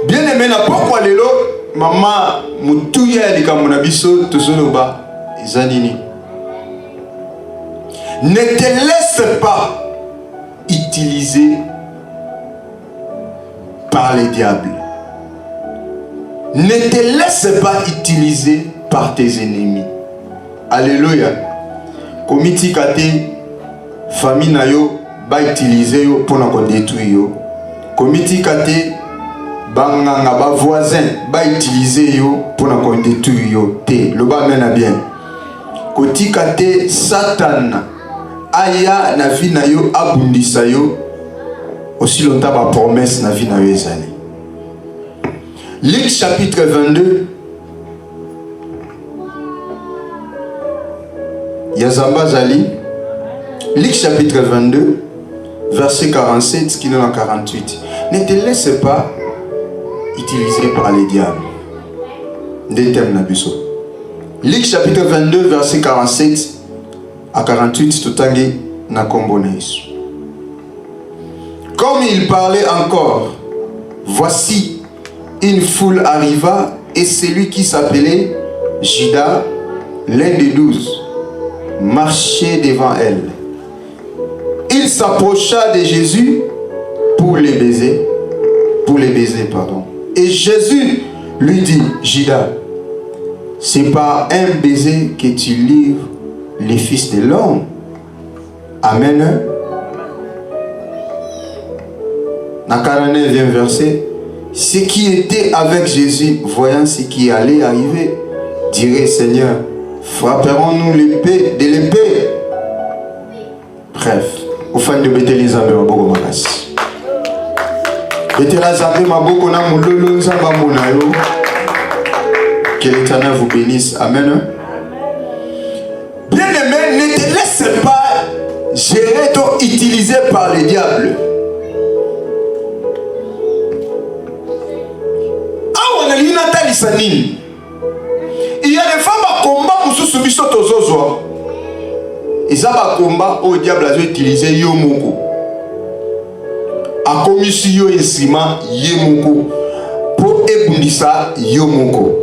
Bien aimé, na pourquoi lelo maman mutuya likamona biso tozoloba ezanini. Ne te laisse pas utiliser par les diables. Ne te laisse pas utiliser par tes ennemis. Alléluia. Komiti kate famille na yo ba utiliser yo pour na ko détruire yo. Komiti kate banganga ba voisin ba utiliser yo pour na ko détruire yo te. Le ba mena bien. Koti kate Satan aya na vie na yo abundisa yo aussi longtemps ba promesse na vie na yo ezali. Luc chapitre 22. Yazamba Zali. Luc chapitre 22, verset 47 qui est dans 48. Ne te laisse pas utiliser par les diables. Luc chapitre 22, verset 47 à 48, tout na kombo na Yesu. Comme il parlait encore, voici une foule arriva et celui qui s'appelait Judas, l'un des 12, marchait devant elle. Il s'approcha de Jésus pour les baiser, pardon. Et Jésus lui dit, Judas, c'est par un baiser que tu livres les fils de l'homme. Amen. Dans le 49e verset, ceux qui étaient avec Jésus, voyant ce qui allait arriver, diraient, Seigneur, frapperons-nous l'épée de l'épée. Bref, au fin de Bethel Zambé Maboko Makas. Bethel Zambé Maboko na Moulolo Zamba Monayo. Que l'Éternel vous bénisse. Amen. Bien aimé, ne te laisse pas gérer ton utilisé par les diables. Ah, on a l'inatali sanine. Il y a des femmes à combat pour se subir sur tes os. Et ça va combat au diable a utilisé Yomoko. A commis sur Yo Esima Yemoko. Pour ébundissa Yomoko.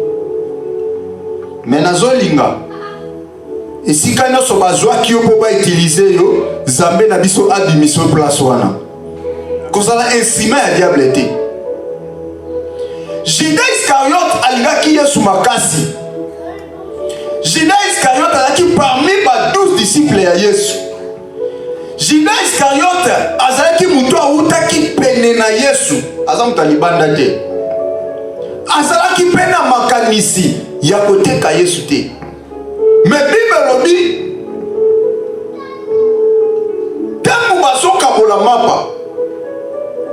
Mais Nazolinga. Et si quand on a besoin qui peut utiliser yo, Zambé na biso abimission place wana. Comme ça la Esima ya diable était. Judas Iscariote alinga qui est sous makasi. Judas Iscariote alaki parmi les 12 disciples de Jésus. Judas Iscariote azalaki mutu awutaki pene na Yesu. Azam talibanda te. Azalaki pena makanisi ya koteka Yesu te. Mais Bible lobi tangu basoka bola mapa.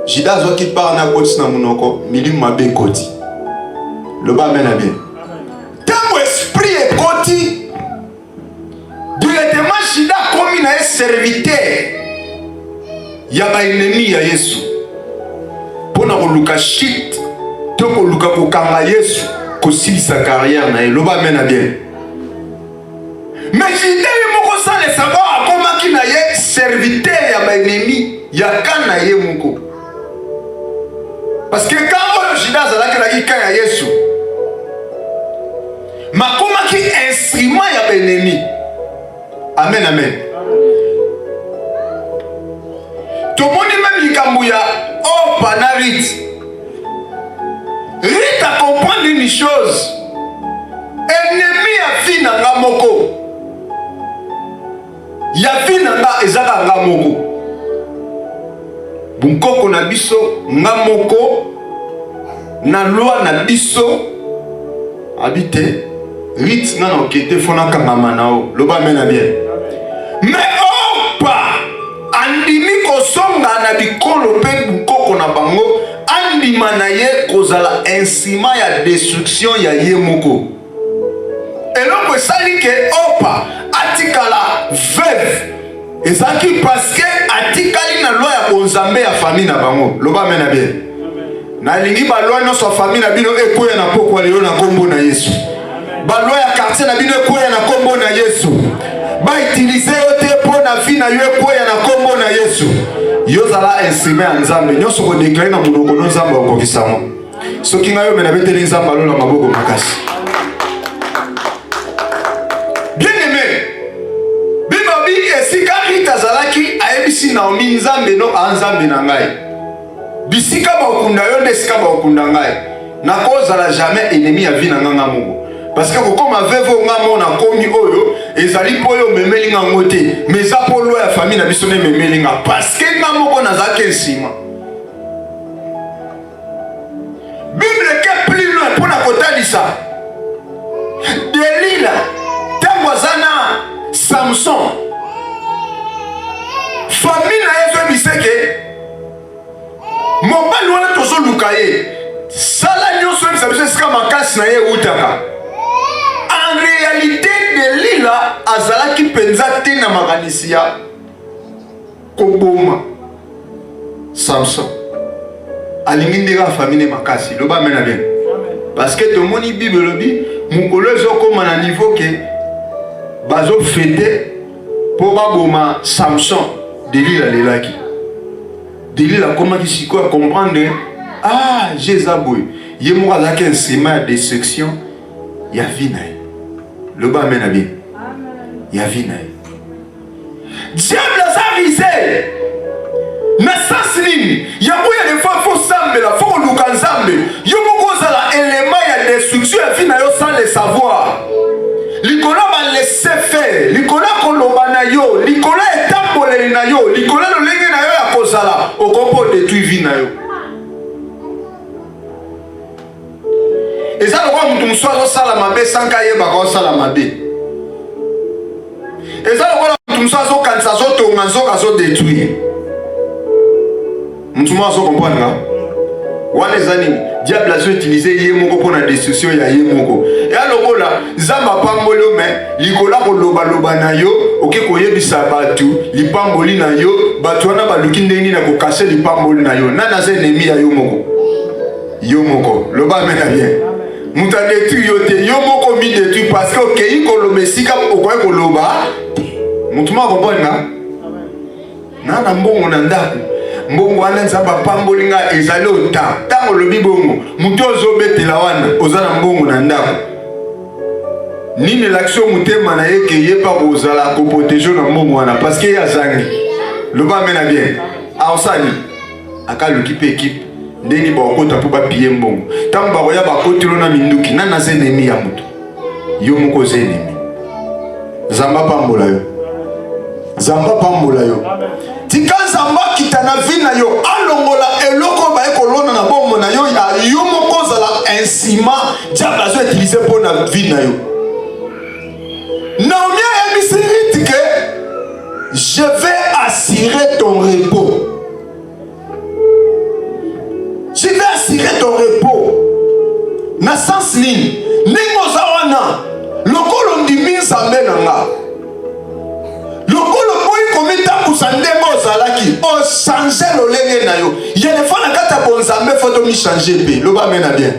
Judas zoki par na koti na munoko milimu mabe koti. Loba mena bien. Esprit est côté directement Judas comme un serviteur il y a un ennemi à Yesu pour na luka shit to ko luka ko kanga Yesu ko si sa carrière na eloba mena bien mais Judas moko sa le savoir comment qui na ye serviteur ya ba ennemi ya kana ye moko parce que quand Judas alaka la ka ya Yesu makoma ki instrument ya l'ennemi. Amen, amen. Tout le monde même likambu ya oh panarit. Rite à comprendre une chose. Ennemi ya vie na nga moko. Ya vie na nga ezaka nga moko. Bunkoko na biso nga moko. Na loi na biso habite. Rit nan enquête fona kangama nao loba mena bien mais opa andimi ko songa na bikolo pe bukoko na bango andima na ye kozala insima ya destruction ya ye moko eloko esali ke opa atikala veuve ezaki parce que atikali na loi ya bonzambe ya famille na bango loba mena bien na lingi ba loi no so famille na bino ekoya na poko lelo na kombo na Yesu. Ba loi ya quartier na bino ekoya na kombo na Yesu. Ba utiliser ote pour na vie na yo ekoya na kombo na Yesu. Yo zala instrument ya Nzambe. Nyoso ko déclarer na munoko no Nzambe okokisamo. Ce qui m'a eu, mais n'avait tenu ça par la maboko makasi. Bien aimé, Bibabi et Sikari Tazalaki a ebisi Naomi Nzambe no Anzambe Nangai. Bisika Bakunda yo Nesika Bakunda Ngai. Na cause la jamais ennemi à vie Nanga Mogo. Parce que comme avait vos mamans na komi oyo, ezali poyo memelinga ngote, mais ça pour la famille na bisone memelinga. Parce que Namoko Nazake Sima. Bible qui est plus loin pour la côté de ça. Delila, Tangwazana, Samson. Famille na yezo biseke. Mon pas loin de tozo lukaye. Sala nyoso bisabise sika makasi na ye utaka. En réalité, Delila azalaki penza te na makanisia koboma Samson. Alingi ndeka famille makasi loba mena bien parce que tout le monde bible lobi mukolo ezokoma na niveau que bazo fêter pour baboma Samson. Delila lelaki Delila comment qui siko comprendre ah Jézaboy yemo azaki un sema de destruction ya vina loba mena bien ya vina diable a risé. Na sens nini yabuya des fois faut sambela faut luka nzambe yo moko zala élément ya destruction ya vie na yo sans le savoir likola ba laisser faire likola koloba na yo likola etamboleli na yo likola lolenge na yo ya kozala okompo détruire vie na yo eza lokwa mutu musu azosala mabe sanka yeba kosala mabe eza lokwa mutu musu azokanisa azotonga nzoka azodétruire. Nous comprendre. Wana zani diable a utilisé yemoko pour la destruction ya yemoko. Et alors là, zamba pambolo mais likola ko loba loba na yo, oke ko yebisa batu, li pamboli na yo, batu wana baluki ndeni na ko kasser li pamboli na yo. Nana ze ennemi ya yomoko. Yomoko, loba mena bien. Muta détruit yote yomoko mi détruit parce que okei ko lomesika okoye ko loba. Mutuma comprendre na? Nana mbongo na ndako. Mbongo wana nzamba pambolinga ezali ota tango lobi bongo mutu ozobetela wana ozala mbongo na ndako nini l'action mutema na ye ke ye pa kozala ko protéger na mbongo wana parce que ya zangi loba mena bien ausani aka lukipe équipe ndeni ba okota po ba piye mbongo tango ba koya ba kotilo na minduki nana zenemi ya mutu yo moko zenemi zamba pambola yo zamba pambola yo tika zamba kitana vina yo alongola eloko ba ekolona na bombo na yo ya yo moko zala insima diable azo utiliser pour na vina yo Naomi a dit que je vais assurer ton repos. Je vais assurer ton repos. Na sens nini ningo zawana lokolo ndimi nzambe nanga lokolo boyi komita kusandemo zalaki o changer lolenge na yo yele fana kata bonzambe photo mi changer pe loba mena bien.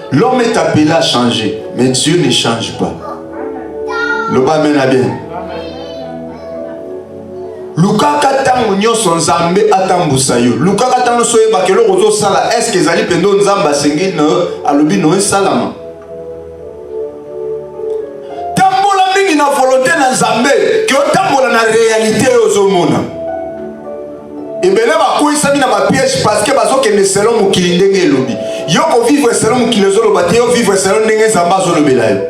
L'homme est appelé à changer, mais Dieu ne change pas. Loba mena bien. Lukaka tango nyoso nzambe atambusa yo. Lukaka tango soye bakelo rozo sala est-ce que zali pendo nzamba sengi no alobi no salama. Tambola mingi na volonté na nzambe ke otambola na réalité ozomona. Ebele ba koisami na ba piège parce que bazokende selon mokili ndenge elobi. Yo ko vivre selon mokili ozoloba te yo vivre selon ndenge nzamba azolobela yo.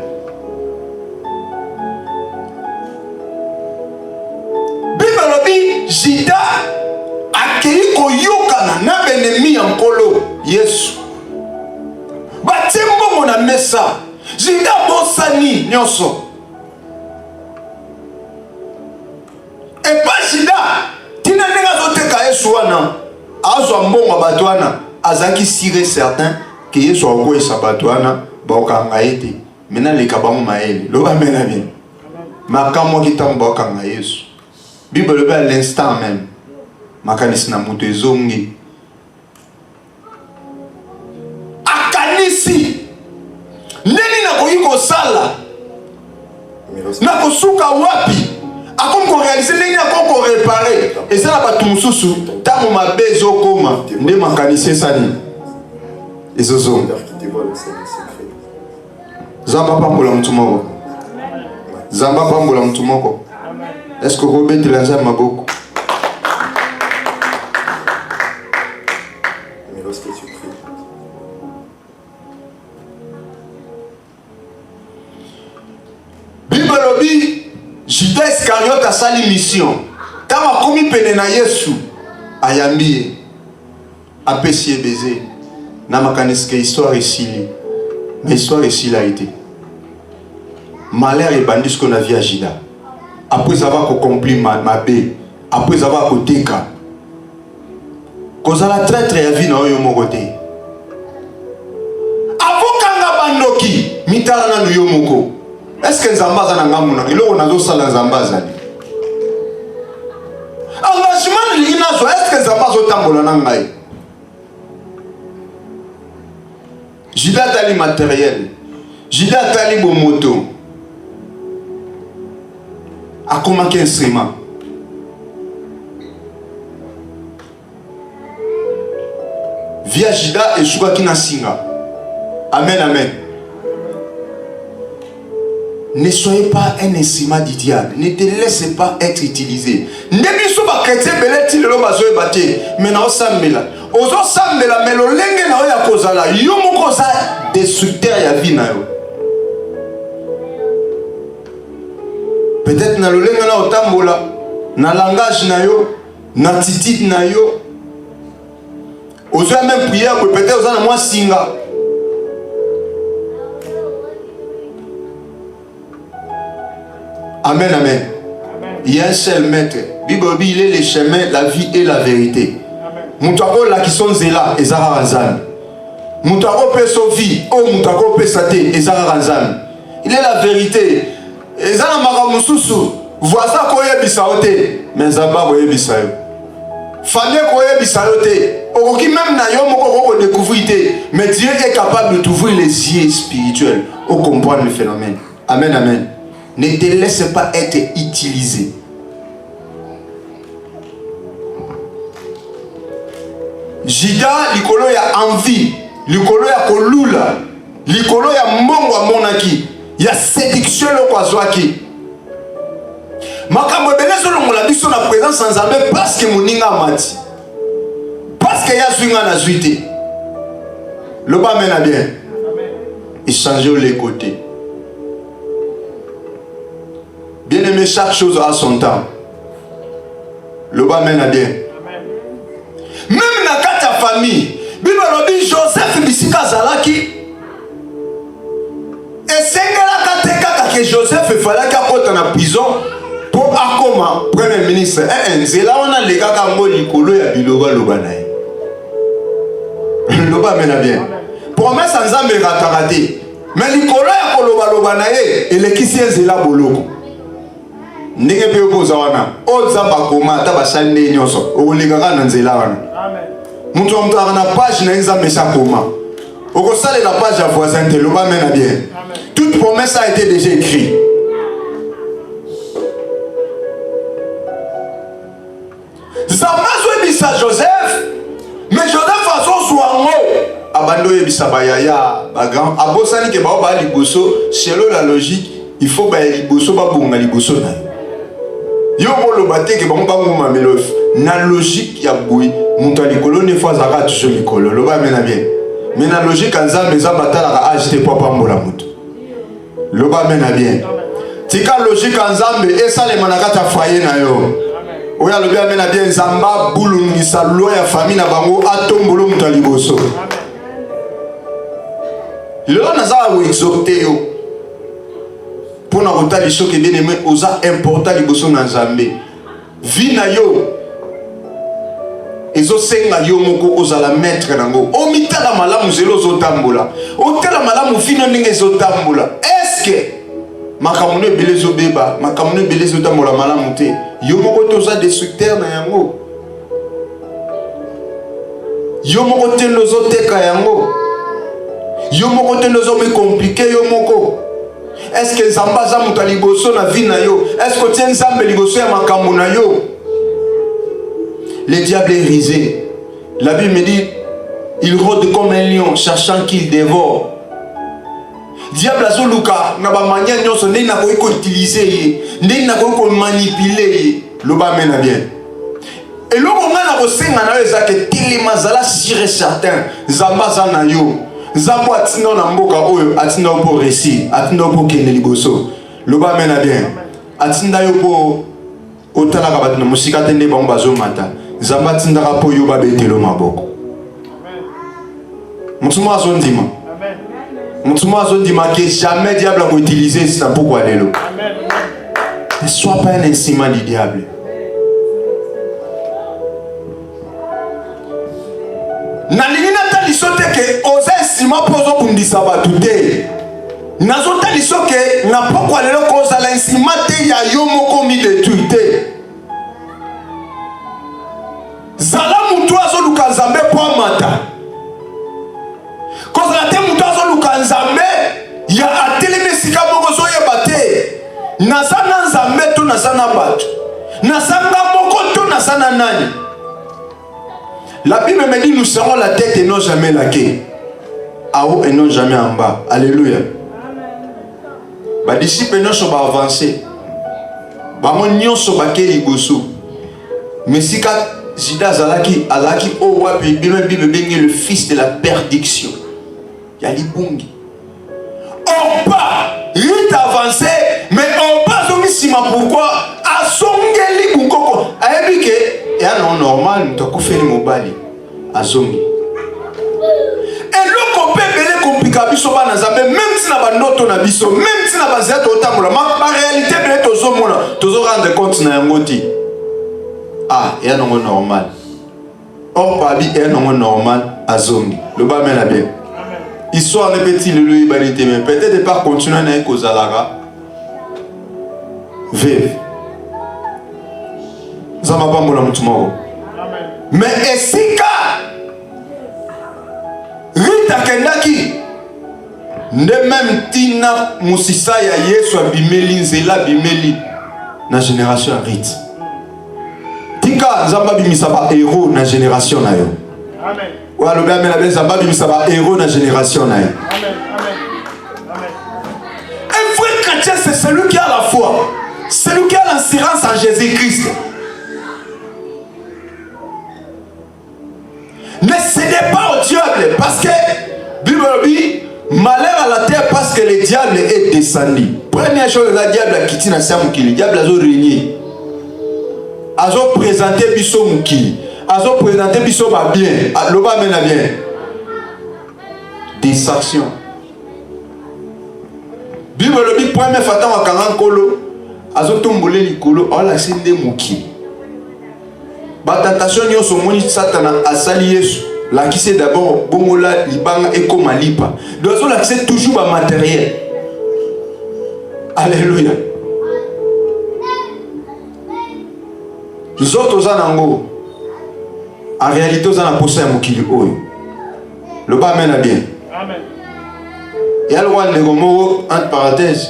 Jida akei koyokana na benemi ya nkolo Yesu batie mbongo na mesa Jida bosani nyonso epa Jida tina ndenge azoteka Yesu wana azwa mbongo bato wana azaki sire certain ke Yesu akoyesa bato wana bakokanga ye te mena leka bango mayele loba mena bien makambo kitambo bakokanga Yesu. Bible à l'instant même. Makanisi na mutu ezongi. Akanisi. Neni na koyi kosala. Na kosuka wapi. Akom ko réaliser ndenge akom ko réparer. Et ça la batumsusu tango mabezo koma nde makanisi sani. Ezozo. Zamba pambola mtu moko. Zamba pambola mtu moko. Est-ce que Robert Lanza maboko? Mais lorsque tu pries. Bible lobi Judas Iscariote a sali mission. Tama komi pene na Yesu ayambi apesi baiser. Na makanisi que histoire esili. Mais histoire esili a été. Malheur et bandit ce qu'on a vu à Judas. Après avoir accompli ma bé, après avoir côté ka. Cause la traître ya vie na yo moko te. Avokanga bandoki mitala na yo moko. Est-ce que Nzambaza na ngamuna iloko nazo sala Nzambaza ni? Engagement li nazo est-ce que Nzambaza otambola na ngai? Judas tali matériel. Judas tali bo moto. A comment qu'un instrument. Via Judas et Shuka Kinasinga. Amen, amen. Ne soyez pas un instrument du diable. Ne te laissez pas être utilisé. Ne biso ba chrétien beleti le bazo ebate. Mais na osambela. Ozo sambela melo lenge na ya kozala. Yo moko za destructeur ya vie na yo. Peut-être na lolenga na otambola, na langage na yo, na attitude na yo. Ozoya même prière que peut-être oza na moi singa. Amen, amen. Il y a un seul maître. Bible dit il est le chemin, la vie et la vérité. Moutako la qui sont zéla et zara ranzan. Moutako pe sofi, oh moutako pe sate et zara ranzan. Il est la vérité. Et ça n'a pas mususu. Voici quoi est bisaote, mais ça va quoi est bisayo. Famille quoi est bisaote. Aucun même n'a yo moko découvrir. Mais Dieu est capable de t'ouvrir les yeux spirituels pour comprendre le phénomène. Amen, amen. Ne te laisse pas être utilisé. Jida likolo ya envie, likolo ya kolula, likolo ya mbongo a monaki. Il y a séduction le kwazwaki. Makambo belezo longola biso na présence sans Nzambe parce que moninga mati. Parce que ya zwinga na zwité. Le ba mena bien. Et changer les côtés. Bien aimé, chaque chose a son temps. Le ba mena bien. Même na kata famille, Bible lobi Joseph bisika zalaki. Et c'est que Joseph il fallait qu'il aille en prison pour Akoma, premier ministre. C'est là où on a les gars qui ont dit ya biloba lobanaï. Loba mena bien. Promesse en Zambé ratarate. Mais l'ikolo ya koloba lobanaï et les kisiens c'est là boloko. Ndenge pe ko zawana. O zamba koma ta basande nyoso. O ligaka na nzela wana. Amen. Mutu amtara na page na nzambe sa koma. Au constat de la page à voisin, te le mène bien. Toute promesse a été déjà écrite. Zamazo ebisa Joseph, mais Joseph a son soin. Abando ebisa bayaya, bagan. Abosani ke bao ba liboso, selon la logique, il faut ba liboso ba bunga liboso na. Yo bolo bate ke ba nguma melof. Na logique ya boui, muta likolo ne fois zaka toujours likolo. Lo ba mena bien. Mais la logique en Zambie, Zambatala a acheté papa Mbola Moutou. Le bas mène bien. Tika logique en Zambie, et ça les managata foyer na yo. Oya le bien mène bien Zamba, Boulou, Nisa, Loya, famille, Nabango, Atombolo, Moutaliboso. Le roi n'a pas exhorté yo. Pour nous retarder les choses qui bien aimé, osa important les bossons en Zambie. Vina yo. Ezo senga yo moko ozala maître nango. O mitala malamu zelo zotambola. O tala malamu fino ndenge zotambola. Est-ce que makamune belezo beba, makamune belezo tambola malamu te. Yo moko toza destructeur na yango. Yo moko tendo zoteka yango. Yo moko tendo zo me compliqué yo moko. Est-ce que Nzamba za muta liboso na vie na yo? Est-ce que tien Nzambe liboso ya makambo na yo? Le diable est risé. La Bible me dit, il rôde comme un lion, cherchant qu'il dévore. Diable a zoluka na ba manière nyonso ndeni na ko utiliser, ndeni na ko manipuler. Loba mena bien. Et le moment na ko senga na yo ezake telema zala sûr et certain. Nzamba za na yo. Nzambo atina na mboka oyo atina po réussir, atina po kende liboso. Loba mena bien. Atina yo po otala ka batina musika tende bango bazo mata. Nzamba atina ka po yo ba betelo maboko. Mutumo azondima. Amen. Mutumo azondima que jamais diable a utilisé ça pourquoi lelo. Amen. Ne sois pas un instrument du diable. Nalingi natali sote ke oza instrument pozo kundisa batu te. Nazotali soke na pourquoi lelo koza la instrument te ya yo moko mi de tuite. Zala mutu azoluka Nzambe po mata. Koza te mutu azoluka Nzambe ya ateleme sika moko zo yebate. Nasana Nzambe to nasana batu. Nasanga moko to nasana nani. La Bible me dit nous serons la tête et non jamais la queue. En haut et non jamais en bas. Alléluia. Ba disciples non sont avancer. Ba mon nyon so ba ke liboso. Mais si ka Judas alaki o wapi Bible bengi le fils de la perdition. Ya libungi. On pas, il est avancé, mais on pas zongi sima pourquoi a songeli bukoko. Aebike ya non normal to ko feli mobali a zongi. Et le copé belé compliqué biso ba na Nzambe même si na ba noto na biso, même si na ba zeto otambola, ma réalité belé tozo mona, tozo rendre compte na ngoti. Ah, ya non normal. Or pas bi ya non normal a zongi. Le ba mena bien. Histoire de petit le lui banité mais peut-être pas continuer na kozalaga. Vive. Zama ba mona mutumoko. Mais esika Rita kendaki nde même tina musisa ya Yesu abimeli nzela bimeli na génération ya Rita. Tika Nzamba bimisa ba héros na génération na yo. Amen. Ouais, le bien la Nzamba bimisa ba héros na génération na yo. Amen. Amen. Un vrai chrétien c'est celui qui a la foi, celui qui a l'assurance en Jésus-Christ. Ne cédez pas au diable parce que Bible dit malheur à la terre parce que le diable est descendu. Première chose, le diable a quitté na samukili, le diable a régné. Azo présenté biso mukili, azo présenté biso ba bien, loba mena bien. Distraction. Bible dit première fata wa kangolo, azo tombole likolo, ala sinde mukili. Tentation nyonso moni Satana asali Yesu la qui c'est d'abord bongola libanga et comme lipa doit la c'est toujours ba matériel. Alléluia. Nous autres zanango en réalité on a posé un mokili oyo le ba mena bien. Amen. Et alors on négomo entre parenthèses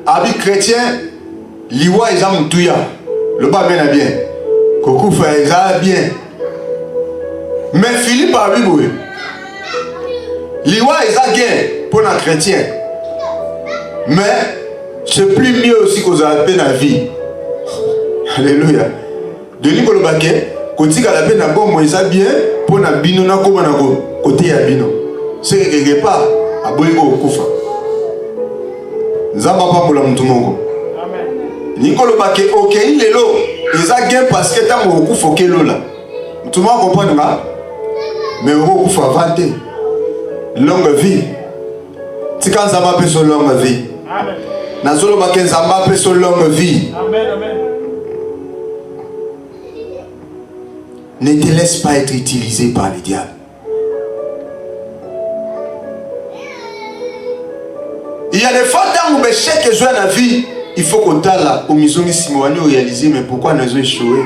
abi chrétien liwa eza mutuya le ba mena bien koku fa eza bien mais Philippe a biboye liwa eza bien pour un chrétien mais c'est plus mieux aussi qu'on a peine à vie. Alléluia. De libre le baquet kotika la peine à bon eza bien pour na bino na koma na côté ya bino c'est quelque part a boyko kufa nzamba pa pour la mutumoko. Nicolo Baké, ok, il est là. Ils ont gagné parce que tant que vous faites là. Tout le monde comprend pas. Mais vous faites vanter. Longue vie. Si quand ça va passer sur longue vie. Amen. Nazolo Baké, ça va passer sur longue vie. Amen, amen. Ne te laisse pas être utilisé par le diable. Il y a des fois dans où chaque jour dans la vie. Il faut qu'on t'a là, au misongi simouani réaliser, mais pourquoi nous avons échoué?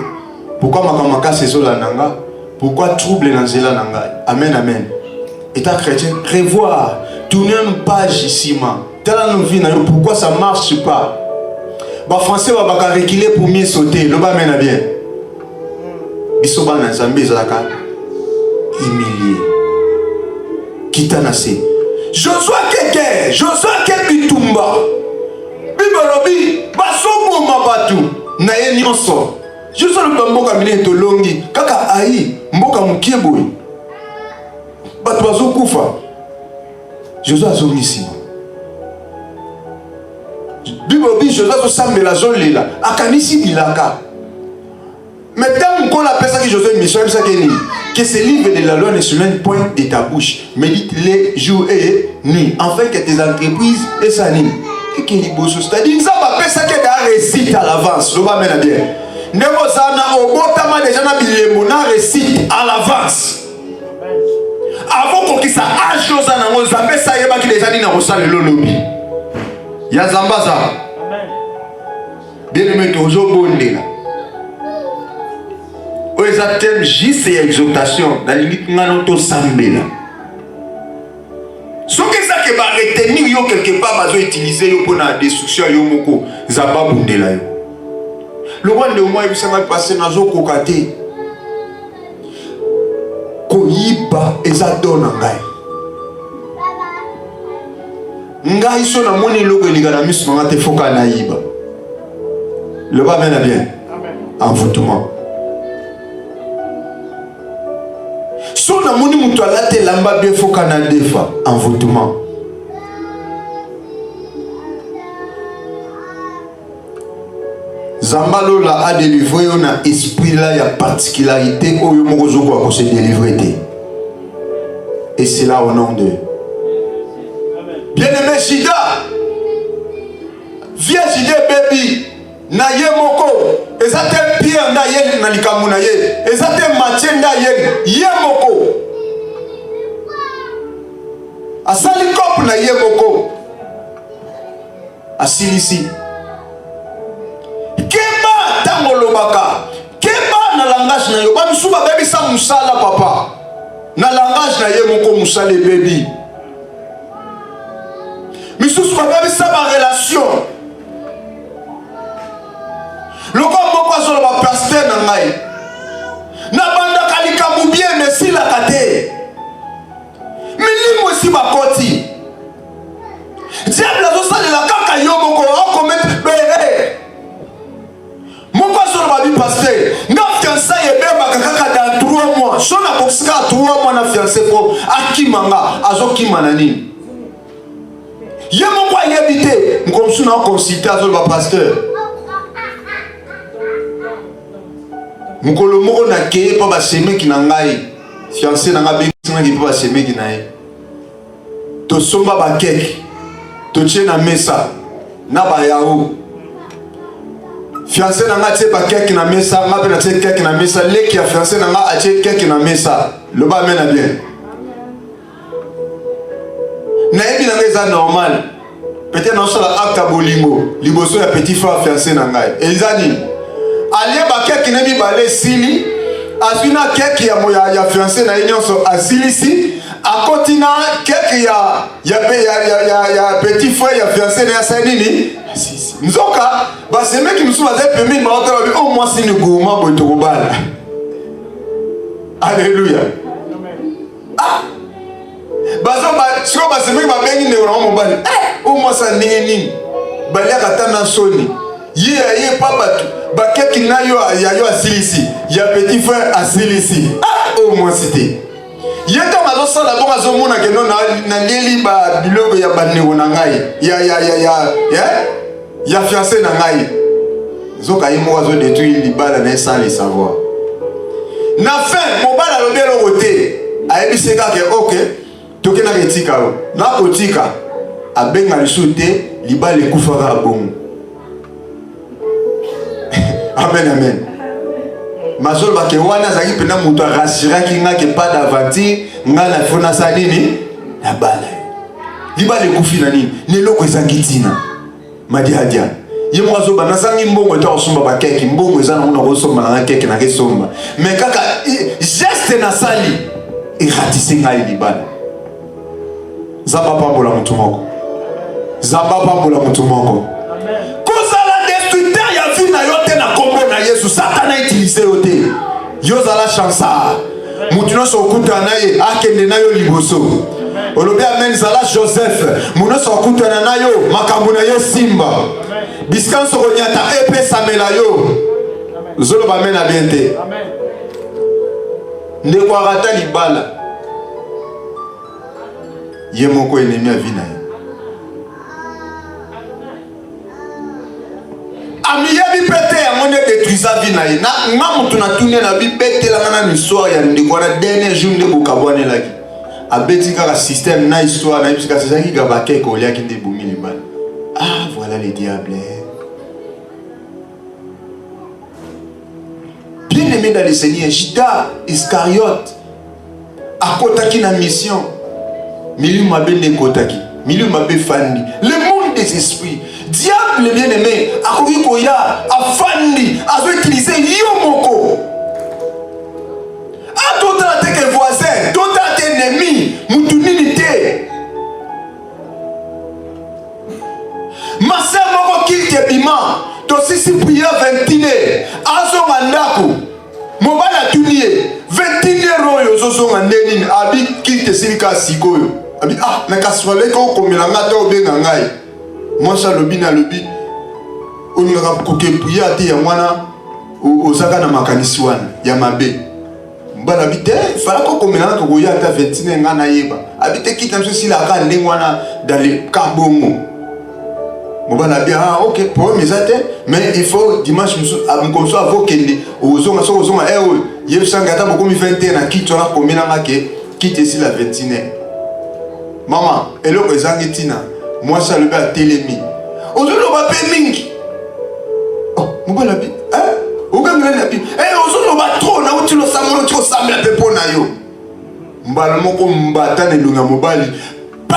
Pourquoi makamaka c'est la nanga? Pourquoi trouble dans la nanga? Amen, amen. État chrétien, revoir. tourner une page ici, pourquoi ça ne marche pas? Les Français vont reculer pour mieux sauter. Le bas mène bien. Ils sont humiliés. Kitanase. Joshua Keke, Joshua Kebitumba. Bibalobi, Basobo Mabatu, Naye Nyonso. Joshua le Mboka Mine Tolongi, Kaka Aïe, Mboka Mukieboui. Batwazo Koufa. Joshua Zonissima. Bibalobi, Joshua Sambela Zolela, Akanisi Bilaka. Maintenant, on appelle ça que Josué mission, que ce livre de la loi nationale pointe de ta bouche. Médite-les jour et nuit, afin que tes entreprises et s'animent. Et que les beaux choses, c'est-à-dire, ça appelle ça que tu as récité à l'avance. L'on va mener bien. Nebosana au botama déjà na bilemona récite à l'avance. Avant qu'on ça a chose à nous zapper ça y est qui déjà dit na rosale le lobby. Ya zambaza. Amen. Bien aimé toujours bondé là. Les thèmes juste et exaltation dans les limites de Sambela. Ce que ça que va retenir yo quelque part va utiliser yo pour la destruction yo moko zaba bundela yo. Le roi de moi il s'est passé dans zo kokate. Koyiba ezadona ngai. Ngai so na moni logo ligana misu ngate foka na yiba. Le roi mène bien. Amen. Envoûtement. So na moni mutu alate lamba bien foka na defa envoûtement. Zambalo la a délivré on a esprit là, il y a particularité où il moko zoko ko se délivrer. Et c'est là au nom de bien-aimé Sida. Viens Sida baby. Na ye moko ezate pire nda ye na likamu na ye ezate matche nda ye moko asali kop na ye moko asilisi keba tango lobaka keba na langage na yo ba misuba bebi sa musala papa na langage na ye moko musale bebi misusu ba bebi sa ba relation. Le corps moko sur le pasteur na ngai na banda kalika mubie mesi la kate milimo si bakoti diable zo salela kaka yo moko o commettre bere moko sur le pasteur na fiancé ebeba kaka dans 3 mois sona boxika 3 mois na fiancé po akimanga azokima na nini ye moko ayebite nkomsu na consulter sur le pasteur. Mukolo moko na keye pa ba seme ki na ngai fiancé na nga bengi ki pa ba seme ki na ye to somba ba keke to tie na mesa na ba yao fiancé na nga tie ba keke na mesa nga pe na tie keke na mesa leki ya fiancé na nga a tie keke na mesa lo ba mena bien na ebi na nga eza normal peut-être na sala acte bolingo liboso ya petit frère fiancé na ngai ezani Alie ba keke nebi balé sili asuna keke ya fiancé na nyonso asili si akotina keke ya petit frère ya fiancé na sanini asisi nzoka ba seme ki musu baze pemi ba otala bi au moins si ne gouma boto kobala. Alléluia. Ah bazo ba sio ba seme ba bengi ne ro mo bali au moins ça nini bali akata na soni ye papa ba keki na yo ya yo asilisi ya petit frère asilisi au moins cité yeta mazo sala bon azo mona ke non na leli ba biloko ya baneko na ngai ya fiancé na ngai zoka yimo azo détruire libala na sans le savoir na fin mobala lobelo côté ayebiseka ke OK tokena ketika na kotika abenga lisute libala ekufaka bongo. Amen, amen. Mazol ba ke wana zaki pena mutu rasira ki nga ke pas d'aventure nga na fona sanini na bala. Liba le kufi na nini? Ne loko ezangitina. Madi hadia. Ye mwazo ba nasangi mbongo ta osomba ba keke mbongo ezana una osomba na keke na kesomba. Mais kaka geste na sali e ratisse nga libala. Zaba pambola mutumoko. Zaba pambola mutumoko. Koza la destructeur ya vie na yote na kombo na Yesu. Satana utilise yote. Yoza la chansa. Mutuno so kuta na ye akende na yo liboso. Olobi amen zala Joseph. Muno so kuta na yo makambo na yo simba. Biskan so konyata epe samela yo. Zolo ba mena biente. Amen. Ne kwa rata libala. Ye moko ennemi a vina. Ami yebi pete ya mone détruisa vina. Na ngamutu na tune na bi pete la ngana histoire ya ndiko na dernier jour de bokabwane laki. Abeti kaka système na histoire na bisika sezaki gabake ko liaki nde bumi libala. Ah voilà les diables. Bien-aimé dans le Seigneur, Judas Iscariote a kotaki na mission. Milieu mabe ne kotaki, milieu mabe fandi. Le monde des esprits, diable bien-aimé, a koki koya, a fandi, a utilisé yomoko. A d'autres attaques voisins, d'autres attaques ennemis, moutounilité. Ma sœur moko kilte bima. Tosisi priya 21 azo mandako mobala tunie 21 royo zozo ngandeni abi kilte silika sikoyo abi na kaswale ko komelanga to benga ngai mwasha lobi na lobi oningaka koke priya te ya mwana ozaka na makanisi wana ya mabe mbala bite fala ko komelanga ko ya ta 21 ngana yeba abi te kita mso sila ka ndengwana dale kabongo. Mobala bien, ok, pour mes athées, mais il faut dimanche, comme ça, avant qu'il y ait il y a 21 ans, qui tu as combien d'années qui est ici la 21. Maman, et là, les Angetina, moi, ça le bat télémi. Aujourd'hui, on va payer Ming. Oh, Mobala bien, hein? Ou bien, aujourd'hui, on va trop, on a tu le samono, tu le samono, la pépon, nayo. Mbala, mon comme mbata, ne lunga mobali. Bah!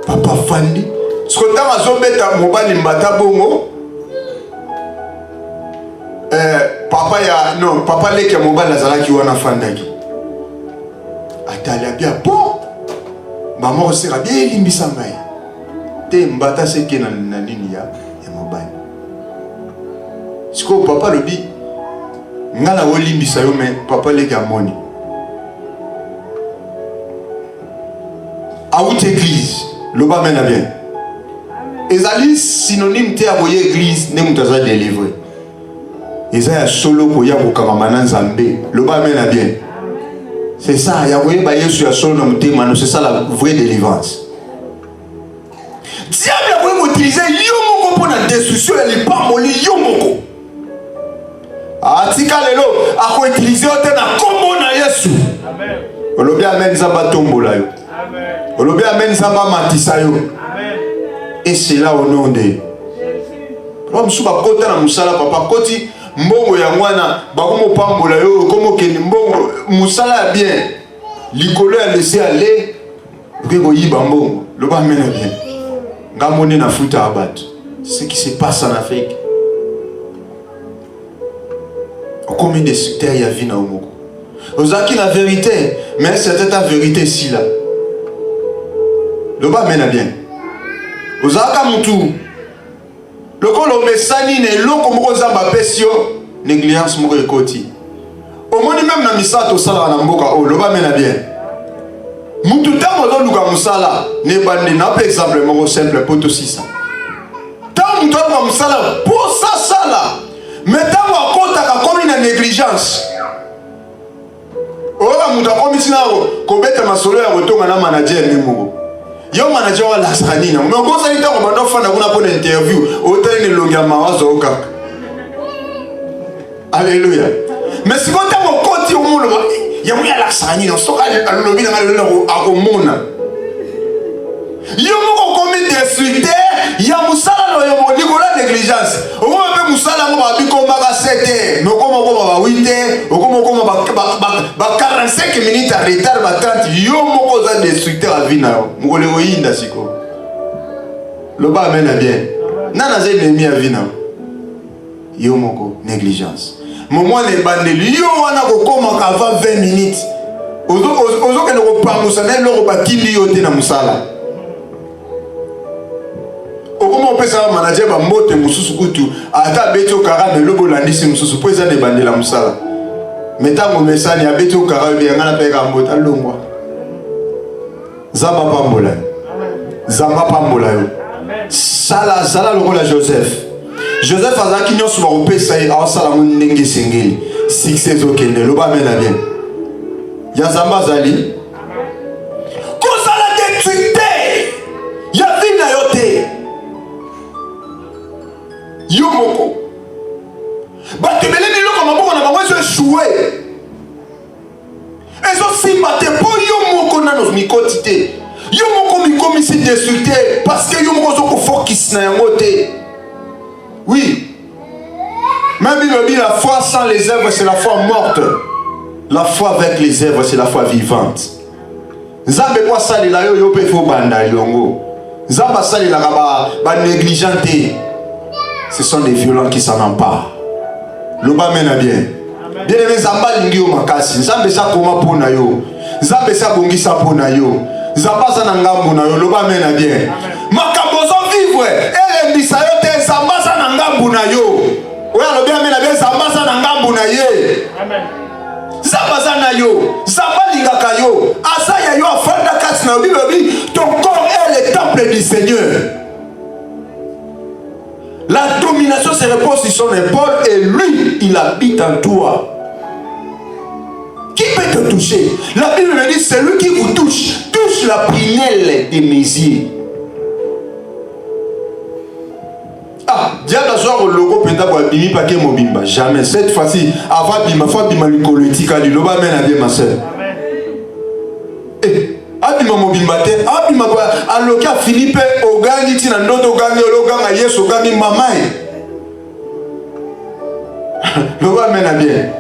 Papa fandi skota mazobeta mobali mbata bongo papa ya non papa leki mobali azalaki wana fandaki atali abia po maman osera bien limbisa ngai te mbata seke na nini ya mobali siko papa lobi ngala olimbisa yo me papa leki amoni a haute église. Le bas mène bien. Ezali synonyme te aboye église ne mutaza délivré. Ezaya solo ko ya kokamana nzambe. Le bas mène bien. C'est ça, ya boye ba Yesu ya solo na mutema, c'est ça la vraie délivrance. Diable a voulu utiliser yomoko pour la destruction et les pamoli yomoko. Atika lelo a ko utiliser ote na kombo na Yesu. Amen. Olobi amen zamba tombola yo. Amen. Olobi amen zamba matisa yo. Amen. Et c'est là au nom de Jésus. Comme suba kota na musala papa koti mbongo ya mwana bakomo pambola yo komo keni mbongo musala bien. Likolo a laissé aller ko yiba mbongo. Loba amena bien. Ngamone na futa abat. Ce qui se passe en Afrique. Combien de secteurs il y a vie na omoko. Ozaki la vérité, mais c'était ta vérité ici là. Le bas mène bien. Ozaka mutu. Le kolo mesani ne loko moko zamba pesio négligence moko ekoti. Au moins même na misato sala na mboka o le bas mène bien. Mutu tango do luka musala ne bande na par exemple moko simple poto sisa. Tango mutu kwa musala pour ça sala. Mais tango akota comme une négligence. Ola mutu akomisi na kobeta masolo ya kotonga na manager memo. Yo manager wa lasanina. Mais on ça ita ko bando fana kuna pour interview. Otele ne longa mawazo oka. Alléluia. Mais si quand on continue au monde, ya mu ya lasanina, so ka alobi na ngalo akomona. Yo moko komi destructeur, ya musala no yo modikola négligence. O mo pe musala mo ba biko maka 7h, no komo ba 8h, o komo ba 45 minutes à retard ba 30. Yo moko za destructeur a vie na yo. Mukole ko yinda siko. Le ba amena bien. Nana za ennemi a vie na yo moko négligence. Moment les bandeli yo wana ko koma ka 20 minutes. ozo ke no pambusa na loko bakili yote na musala. Okoma opesa manager ba mbote mususu kutu ata beto kara me lobo landisi mususu po eza ne bandela musala. Metango mesani abeto kara be ngana pe ka mbota longwa. Zamba pambola. Zamba pambola yo. Sala lokola Joseph. Joseph azaki nyonso ba opesa ye asala ndenge sengeli. Succès okende loba mena bien. Ya zamba zali. Kozala détruité. Ya vina yote. Yo moko. Bato beleni loko maboko na bango ezo échoué. Ezo simbate po yo moko nanos mikoti te. Yo moko mikomi si destructé parce que yo moko zo ko focus na yango te. Oui. Même la foi sans les œuvres c'est la foi morte. La foi avec les œuvres c'est la foi vivante. Nzambe kwa sali la yo pe fo banda yongo. Nzamba sali la ba négligenté. Ce sont des violents qui s'en emparent. Loba mena bien. Bien aimé Zamba lingi o makasi. Nzambe sa koma pona yo. Nzambe sa bongisa pona yo. Nzamba sa na ngambu na yo. Loba mena bien. Makambo zo vivre. Ele mbisa yo te Nzamba sa na ngambu na yo. Oya lobi mena bien Nzamba sa na ngambu na ye. Amen. Nzamba sa na yo. Nzamba lingaka yo. Asa ya yo afanda kati na yo. Bibi ton corps est le temple du Seigneur. La domination se repose sur son épaule et lui, il habite en toi. Qui peut te toucher? La Bible me dit, celui qui vous touche, touche la prunelle des mes yeux. Ah, diable a soir au logo peut-être pour bimi paquet mobimba. Jamais. Cette fois-ci, avant bima, faut bima l'icolotique, du loba mène à bien ma soeur. Eh. Abima mobimbate, abima kwa alokia Philippe ogangi tina ndoto ogangi ologanga Yesu ogangi mamai. Loba mena bien.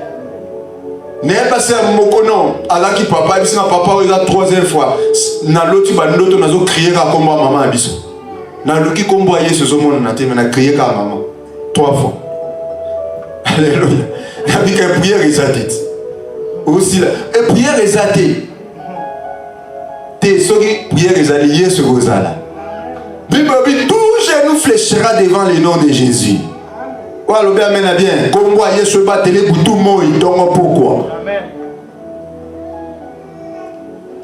N'est pas ça mokono alaki papa bisina papa oza troisième fois. Na loti ba ndoto nazo crier ka komba maman biso. Na loki kombo Yesu zo mona na te na crier ka maman. 3 fois. Alléluia. Na bika prière exatite. Aussi là, et prière exatite. Ceux qui prièrent les alliés se gozala. Bible dit tout genou fléchira devant le nom de Jésus. Wa lobe amena bien. Comme moi Yesu ba télé tout moi donc pourquoi? Amen.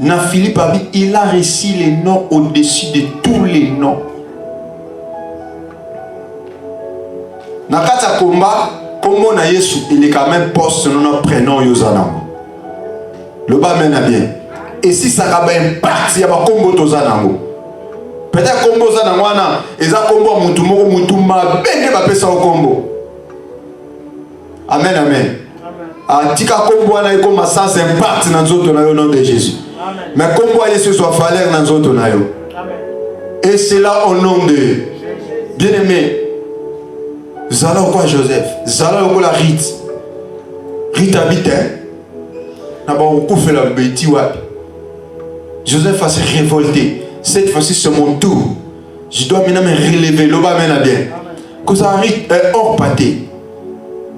Na Philippe a dit il a reçu les noms au-dessus de tous les noms. Na kata komba comme na Yesu il est quand même poste non prénom yozana. Lobe amena bien. Et si ça a un impact, il y a un combo tozanango. Peut-être combo zanangwana, et ça combo mutumoko mutuma, bende ba pesa au combo. Amen, amen. Ah, tika combo ana iko ma sans impact dans zoto na yo nom de Jésus. Amen. Mais combo Yesu soit valeur dans zoto na yo. Amen. Et c'est là au nom de bien-aimé. Zala quoi Joseph, Zala quoi la Rite. Rite habite. Na ba on fait la bêtise wapi. Joseph va se révolter. Cette fois-ci, c'est mon tour. Je dois maintenant me relever. L'oba mène bien. Que ça arrive hors pâté.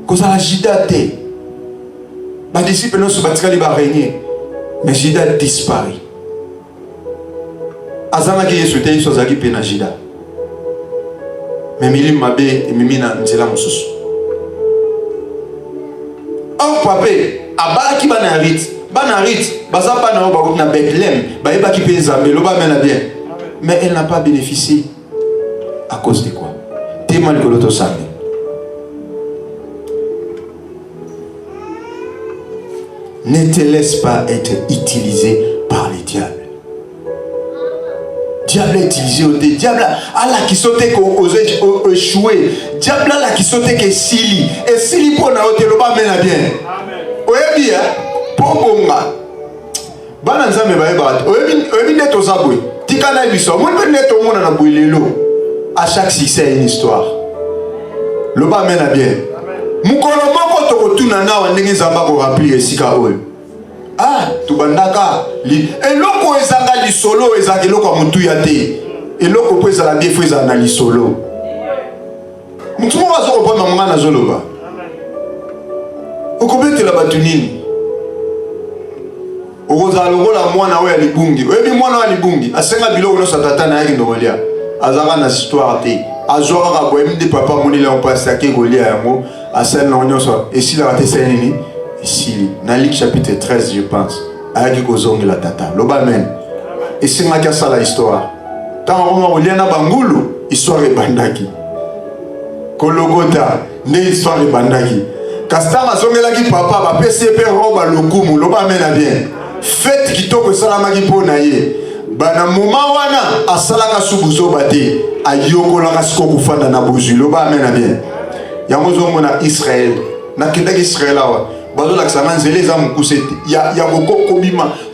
Que ça la jidate. Les disciples ne sont pas régner. Mais Jida disparaît. Azana qui est souhaité, ils sont allés péna Jida. Mais Milim Mabé et Mimina Nzela Moussous. Hors papé, Abala qui va n'arrête. Banarit, baza pas na Bethléem, baïba qui paye Zambé, l'oba mène bien. Mais elle n'a pas bénéficié. À cause de quoi? Témoigne que l'autre savait. Ne te laisse pas être utilisé par les diables. Diable est utilisé au dé. Diable a la qui sautait qu'on osait échouer. Diable a la qui sautait que Sili. Et Sili pour na ote l'oba mène bien. Oye bien. Bonga bana nzambe baye bato oyebi neto zabwe tika na biso mo pe neto mona na bwilelo. À chaque succès une histoire. Loba mena bien mukolo moko to kotuna na wa ndenge nzamba ko rappeler esika oyo ah tubandaka li eloko ezanga li solo ezanga eloko mutu ya te eloko po ezala bien fo ezala na li solo mutu mo bazo ko pa mama na zoloba okobetela batunini okozala lokola mwana oyo ya libungi. Oyebi mwana wa libungi asenga biloko nyonso tata na yaki ndokolia. Azaka na histoire te. Azwaka kaka boye mde papa moneli yango mpasi ake kolia yango. Asali nango nyonso esilaka te sali nini? Esili. Na Luc chapitre 13 je pense. Ayaki kozongela tata. Loba amen. Esengaki asala histoire. Tango koma kolia na bangulu, histoire ebandaki. Kologota, nde histoire ebandaki. Kastama zongelaki papa ba PCP roba lokumu loba amena bien. Fête kitoko salamaki pona ye. Bana moma wana asalaka subuzo bate ayokolaka siko kufanda na buzu loba amena bien. Yango zomona Israël. Na kindaki Israël awa. Bazo la kisama nzele za mkusete. Ya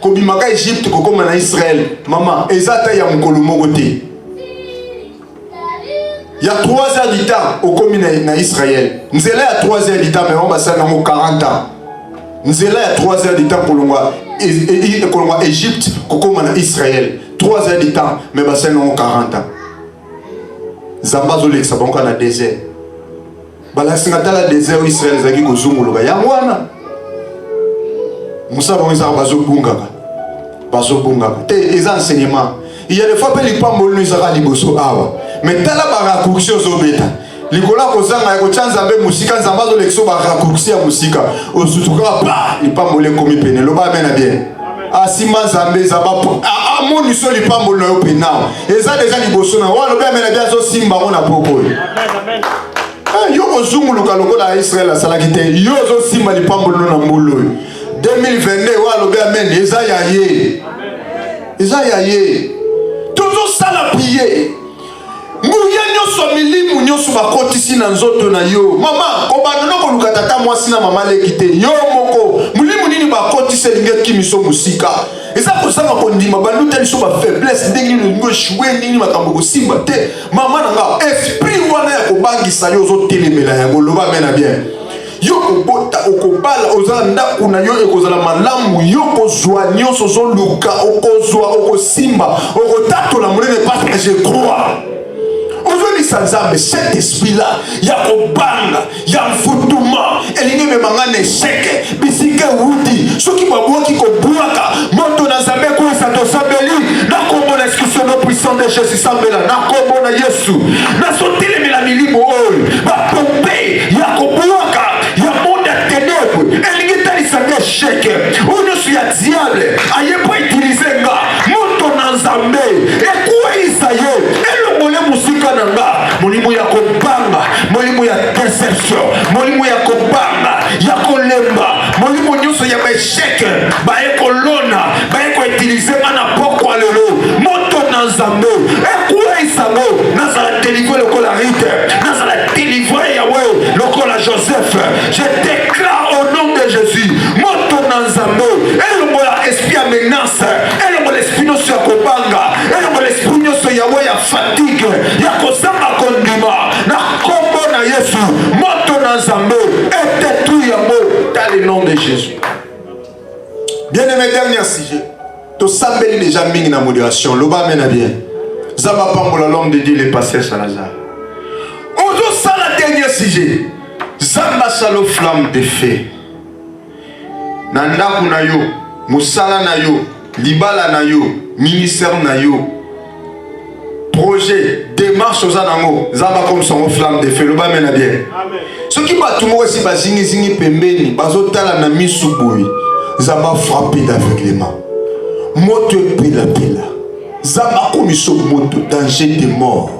kobima ka Egypte kokoma na Israël. Mama, ezata ya mukolo moko te. Il y a 3 heures du temps au commun en Israël. Nous sommes à 3 heures du temps, mais on va faire 40 ans. Nous sommes à 3 heures du temps pour l'Égypte, pour Israël. 3 heures du temps, mais on va faire 40 ans. Zambazolek, ça va encore dans le désert. Bala singatala désert Israël, zaki kozunguluka. Yangwana. Moussa bon isa bazobungaka. Bazobungaka. Te les enseignements. Il y a des fois que les femmes ne sont pas liboso awa. Mais tala ba raccourci aux bêta. Likola kozanga ya kochanza be musika nzambazo lekso ba raccourci ya musika. Osutuka pa li pa mole komi pene loba mena bien. Asima zambe zaba amoni so li pa mole yo penao. Eza déjà liboso na wa loba mena bien zo simba ona poko. Amen amen. Yo kozunguluka lokola Israël asala kite. Yo zo simba li pa mole na mbulu. 2022 wa loba mena eza ya ye. Eza ya ye. Toujours ça la prier. Nguya nyoso milimu nyoso bakotisi na nzoto na yo. Mama, kobana ko luka tata mwasi na mama lekite. Yo moko, mulimu nini bakotisi linge kimiso musika. Eza kozanga kondima bandu teli so ba faiblesse ndenge ni ngo choué nini makambo ko simba te. Mama nanga esprit wana ya kobangisa yo zo telemela ya goloba mena bien. Yo kobota okobala ozanda kuna yo ekozala malamu yo kozwa nyoso zo luka okozwa okosimba okotatola monene parce que je crois. Aujourd'hui sanzambe cet esprit là ya kobanga ya mfutuma elingi memanga nesheke bisike wuti soki babwaki kobwaka moto na zambe ko sato sabeli na kombo na excusation no puissant de Jésus sambela na kombo na Yesu na sotele mela milimo oyo ba pompe ya kobwaka ya monde ténèbres elingi talisanga sheke ono su ya diable ayepa utiliser nga moto na zambe ekuwa isaye elongole musika nanga molimo ya kobanga molimo ya déception molimo ya kobanga ya kolemba molimo nyonso ya basheke baye kolona baye ko utiliser mana poko lelo moto na zambe ekuwa isango nazala délivrer lokola rite nazala délivrer yawe lokola Joseph. Je déclare au nom de Jésus moto na zambe elongola esprit ya menace elongola esprit nyonso ya kobanga elongola esprit nyonso yawe ya fatigue ya kozanga kondima na kombo na Yesu moto na zambe et détruit yango dans le nom de Jésus. Bien-aimé, dernier sujet. To sambeli déjà mingi na modération loba mena bien. Zaba pambola l'homme de Dieu le pasteur Salazar. Ozo sala dernier sujet. Zamba salo flamme de feu. Nanda na yo, musala na yo, libala na yo, ministère na yo. Projet, démarche aux anamo, zamba comme son flamme de feu, le bas mena bien. Ce qui va tout le monde aussi, bazingi zingi pembeni, bazotala na misuboui, zamba frappé d'aveuglement. Moto pela pela, zamba komiso moto, danger de mort.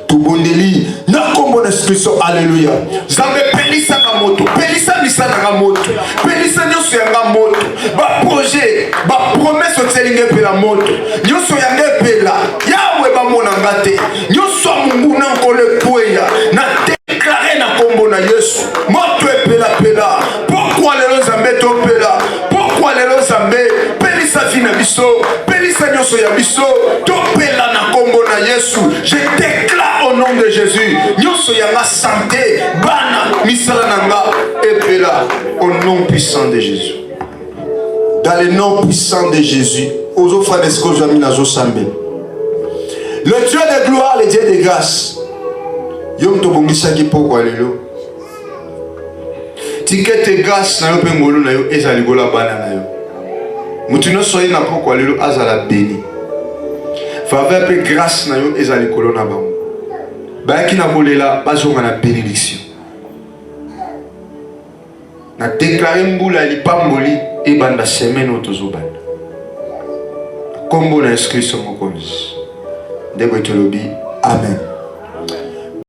Tout bondeli, na kombo na expression, alléluia. Zambe pelisa na moto, pelisa misa na moto, pelisa nyoso ya moto, ba projet, ba promesse au tselinge pela moto, nyoso ya ngepela, yawe ba mona ngate, nyoso mungu na nkole kweya, na déclarer na kombo na Yesu, moto pela pela, pourquoi lelo zambe to pela, pourquoi lelo zambe, pelisa fina biso, pelisa nyoso ya biso, to pela na kombo na Yesu, je déclare au nom de Jésus, nyoso ya ma santé, bana, misala nanga, epela, au nom puissant de Jésus. Dans le nom puissant de Jésus, aux offres de ce que j'ai mis dans Zosambe. Le Dieu de gloire, le Dieu de grâce. Yom to bongisa ki poko alelo. Tikete grâce na yo pengolo na yo ezali gola bana na yo. Mutino soye na poko lelo azala béni. Faveur pe grâce na yo ezali kolona bango. Ba ki na kolela bazonga na bénédiction. Na déclaré mbula lipamboli e banda semaine otozobanda. Kombo na Yesu Kristo mokonzi. Ndeko tolobi amen.